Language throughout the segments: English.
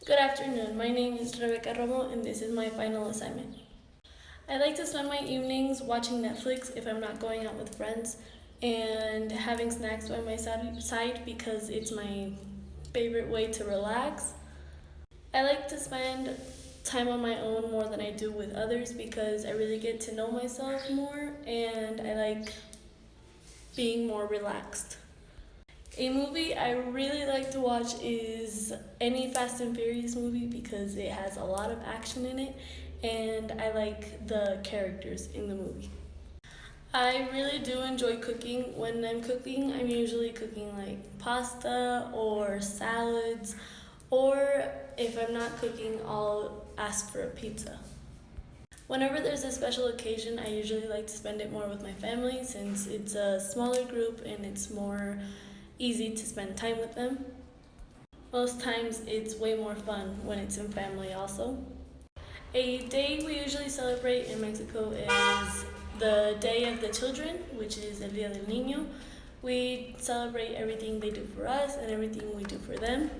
Good afternoon. My name is Rebecca Romo and this is my final assignment. I like to spend my evenings watching Netflix if I'm not going out with friends and having snacks by my side because it's my favorite way to relax. I like to spend time on my own more than I do with others because I really get to know myself more and I like being more relaxed. A movie I really like to watch is any Fast and Furious movie because it has a lot of action in it and I like the characters in the movie. I really do enjoy cooking. When I'm cooking, I'm usually cooking like pasta or salads, or if I'm not cooking, I'll ask for a pizza. Whenever there's a special occasion, I usually like to spend it more with my family since it's a smaller group and it's more easy to spend time with them. Most times it's way more fun when it's in family also. A day we usually celebrate in Mexico is the Day of the Children, which is El Día del Niño. We celebrate everything they do for us and everything we do for them.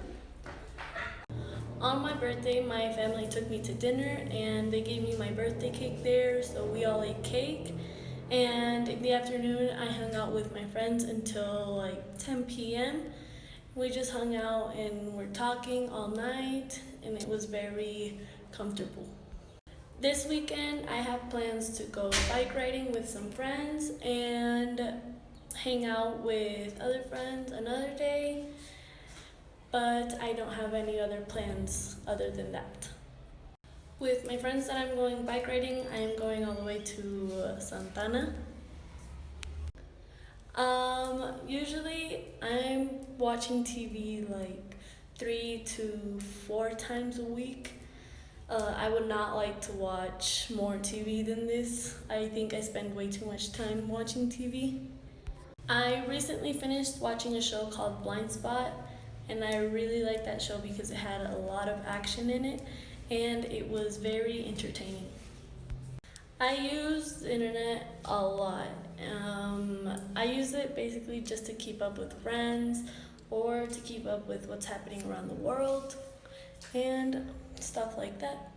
On my birthday, my family took me to dinner and they gave me my birthday cake there, so we all ate cake. And in the afternoon, I hung out with my friends until like 10 p.m. We just hung out and were talking all night, and it was very comfortable. This weekend, I have plans to go bike riding with some friends and hang out with other friends another day, but I don't have any other plans other than that. With my friends that I'm going bike riding, I am going all the way to Santana. Usually I'm watching TV like 3 to 4 times a week. I would not like to watch more TV than this. I think I spend way too much time watching TV. I recently finished watching a show called Blind Spot, and I really liked that show because it had a lot of action in it and it was very entertaining. I use the internet a lot. I use it basically just to keep up with friends or to keep up with what's happening around the world and stuff like that.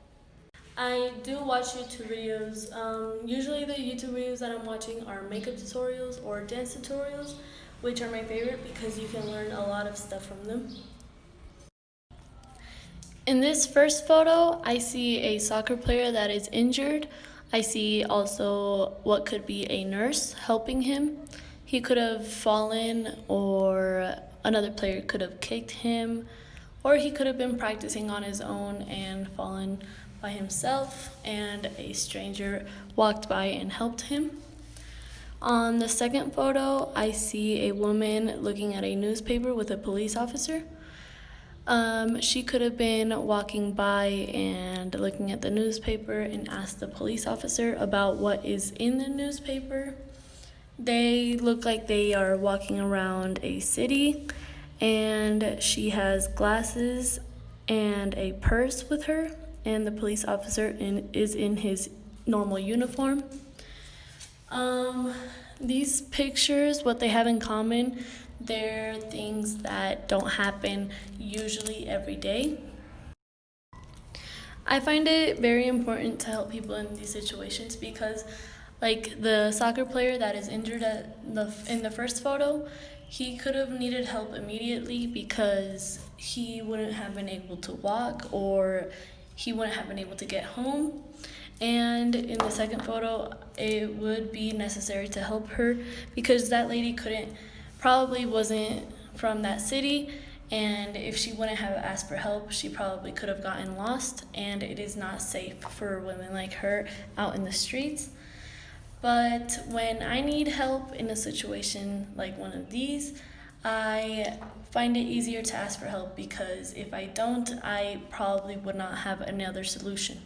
I do watch YouTube videos. Usually the YouTube videos that I'm watching are makeup tutorials or dance tutorials, which are my favorite because you can learn a lot of stuff from them. In this first photo, I see a soccer player that is injured. I see also what could be a nurse helping him. He could have fallen, or another player could have kicked him, or he could have been practicing on his own and fallen by himself, and a stranger walked by and helped him. On the second photo, I see a woman looking at a newspaper with a police officer. She could have been walking by and looking at the newspaper and asked the police officer about what is in the newspaper. They look like they are walking around a city, and she has glasses and a purse with her, and the police officer is in his normal uniform. These pictures, what they have in common, they're things that don't happen usually every day. I find it very important to help people in these situations because, like the soccer player that is injured in the first photo, he could have needed help immediately because he wouldn't have been able to walk or he wouldn't have been able to get home. And in the second photo, it would be necessary to help her because that lady probably wasn't from that city, and if she wouldn't have asked for help, she probably could have gotten lost, and it is not safe for women like her out in the streets. But when I need help in a situation like one of these, I find it easier to ask for help because if I don't, I probably would not have another solution.